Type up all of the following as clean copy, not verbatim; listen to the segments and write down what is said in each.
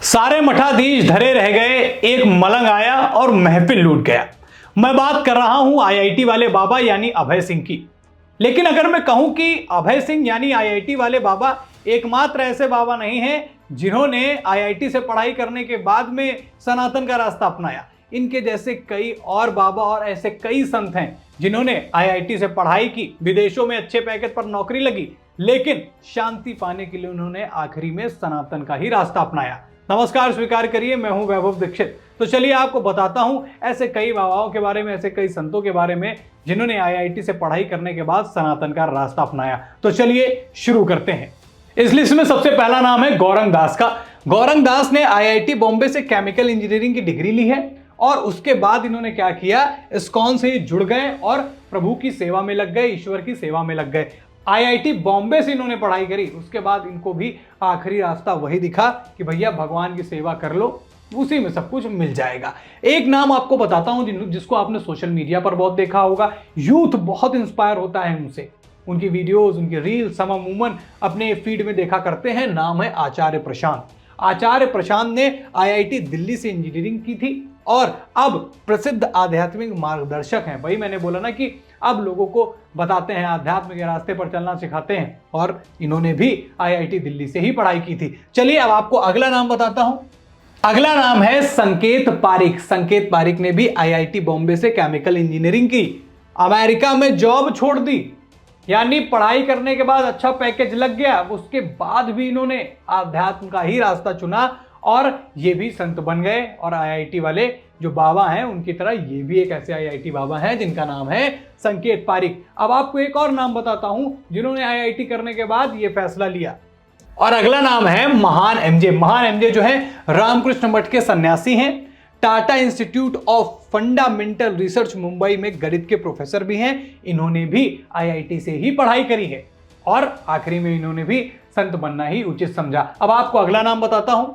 सारे मठाधीश धरे रह गए, एक मलंग आया और महफिल लूट गया। मैं बात कर रहा हूं आईआईटी वाले बाबा यानी अभय सिंह की। लेकिन अगर मैं कहूं कि अभय सिंह यानी आईआईटी वाले बाबा एकमात्र ऐसे बाबा नहीं हैं जिन्होंने आईआईटी से पढ़ाई करने के बाद में सनातन का रास्ता अपनाया। इनके जैसे कई और बाबा और ऐसे कई संत हैं जिन्होंने आईआईटी से पढ़ाई की, विदेशों में अच्छे पैकेज पर नौकरी लगी, लेकिन शांति पाने के लिए उन्होंने आखिरी में सनातन का ही रास्ता अपनाया। नमस्कार, स्वीकार करिए, मैं हूं वैभव दीक्षित। तो चलिए आपको बताता हूं ऐसे कई बाबाओं के बारे में, ऐसे कई संतों के बारे में जिन्होंने आईआईटी से पढ़ाई करने के बाद सनातन का रास्ता अपनाया। तो चलिए शुरू करते हैं। इस लिस्ट में सबसे पहला नाम है गौरंग दास का। गौरंग दास ने आईआईटी बॉम्बे से केमिकल इंजीनियरिंग की डिग्री ली है और उसके बाद इन्होंने क्या किया, इस्कॉन से जुड़ गए और प्रभु की सेवा में लग गए, ईश्वर की सेवा में लग गए। आईआईटी बॉम्बे से इन्होंने पढ़ाई करी, उसके बाद इनको भी आखिरी रास्ता वही दिखा कि भैया भगवान की सेवा कर लो, उसी में सब कुछ मिल जाएगा। एक नाम आपको बताता हूं जिसको आपने सोशल मीडिया पर बहुत देखा होगा, यूथ बहुत इंस्पायर होता है उनसे, उनकी वीडियोस, उनकी रील्स हम अमूमन अपने फीड में देखा करते हैं। नाम है आचार्य प्रशांत। आचार्य प्रशांत ने आईआईटी दिल्ली से इंजीनियरिंग की थी और अब प्रसिद्ध आध्यात्मिक मार्गदर्शक हैं। वही मैंने बोला ना कि अब लोगों को बताते हैं, आध्यात्म के रास्ते पर चलना सिखाते हैं, और इन्होंने भी आईआईटी दिल्ली से ही पढ़ाई की थी। चलिए अब आपको अगला नाम बताता हूं। अगला नाम है संकेत पारिक। संकेत पारिक ने भी आईआईटी बॉम्बे से केमिकल इंजीनियरिंग की, अमेरिका में जॉब छोड़ दी, यानी पढ़ाई करने के बाद अच्छा पैकेज लग गया, उसके बाद भी इन्होंने आध्यात्म का ही रास्ता चुना और ये भी संत बन गए। और आईआईटी वाले जो बाबा हैं उनकी तरह ये भी एक ऐसे आईआईटी बाबा हैं जिनका नाम है संकेत पारिक। अब आपको एक और नाम बताता हूं जिन्होंने आईआईटी करने के बाद ये फैसला लिया, और अगला नाम है महान एमजे। महान एमजे जो है रामकृष्ण मठ के सन्यासी हैं, Tata institute of fundamental research Mumbai में गणित के प्रोफेसर भी हैं। इन्होंने भी आईआईटी से ही पढ़ाई करी है और आखिरी में इन्होंने भी संत बनना ही उचित समझा। अब आपको अगला नाम बताता हूं।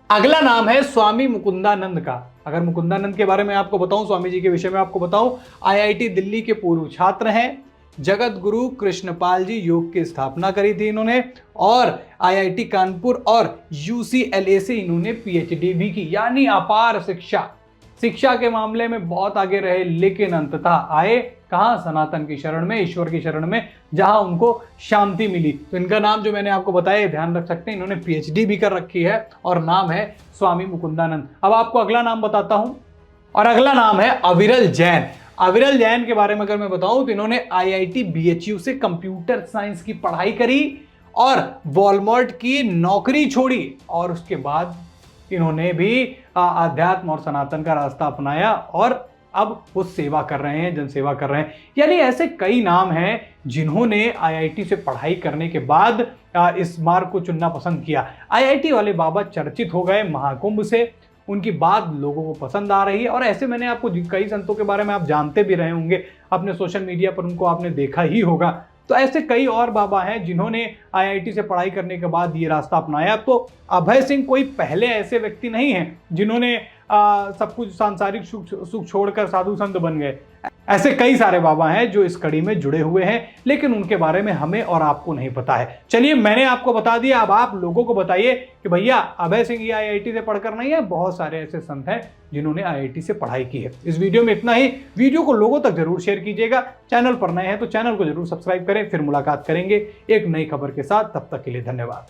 अगला नाम है स्वामी मुकुंदानंद का। अगर मुकुंदानंद के बारे में आपको बताऊं, स्वामी जी के विषय में आपको बताऊं, आईआईटी दिल्ली के पूर्व छात्र हैं। जगत गुरु कृष्णपाल जी योग की स्थापना करी थी इन्होंने, और आईआईटी कानपुर और यूसीएलए से इन्होंने पीएचडी भी की, यानी अपार शिक्षा के मामले में बहुत आगे रहे, लेकिन अंततः आए कहां, सनातन की शरण में, ईश्वर की शरण में, जहां उनको शांति मिली। तो इनका नाम जो मैंने आपको बताया ध्यान रख सकते हैं, इन्होंने पीएचडी भी कर रखी है और नाम है स्वामी मुकुंदानंद। अब आपको अगला नाम बताता हूं, और अगला नाम है अविरल जैन। अविरल जैन के बारे में अगर मैं बताऊं तो इन्होंने आईआईटी बीएचयू से कंप्यूटर साइंस की पढ़ाई करी और वॉलमार्ट की नौकरी छोड़ी, और उसके बाद इन्होंने भी आध्यात्म और सनातन का रास्ता अपनाया और अब वो सेवा कर रहे हैं, जनसेवा कर रहे हैं। यानी ऐसे कई नाम हैं जिन्होंने आईआईटी से पढ़ाई करने के बाद इस मार्ग को चुनना पसंद किया। आईआईटी वाले बाबा चर्चित हो गए महाकुंभ से, उनकी बात लोगों को पसंद आ रही है, और ऐसे मैंने आपको कई संतों के बारे में आप जानते भी रहे होंगे, अपने सोशल मीडिया पर उनको आपने देखा ही होगा। तो ऐसे कई और बाबा हैं जिन्होंने आईआईटी से पढ़ाई करने के बाद ये रास्ता अपनाया। तो अभय सिंह कोई पहले ऐसे व्यक्ति नहीं हैं जिन्होंने सब कुछ सांसारिक सुख छोड़कर साधु संत बन गए। ऐसे कई सारे बाबा हैं जो इस कड़ी में जुड़े हुए हैं, लेकिन उनके बारे में हमें और आपको नहीं पता है। चलिए मैंने आपको बता दिया, अब आप लोगों को बताइए कि भैया अभय सिंह ये आईआईटी से पढ़कर नहीं है, बहुत सारे ऐसे संत हैं जिन्होंने आईआईटी से पढ़ाई की है। इस वीडियो में इतना ही। वीडियो को लोगों तक जरूर शेयर कीजिएगा। चैनल पर नए हैं तो चैनल को जरूर सब्सक्राइब करें। फिर मुलाकात करेंगे एक नई खबर के साथ, तब तक के लिए धन्यवाद।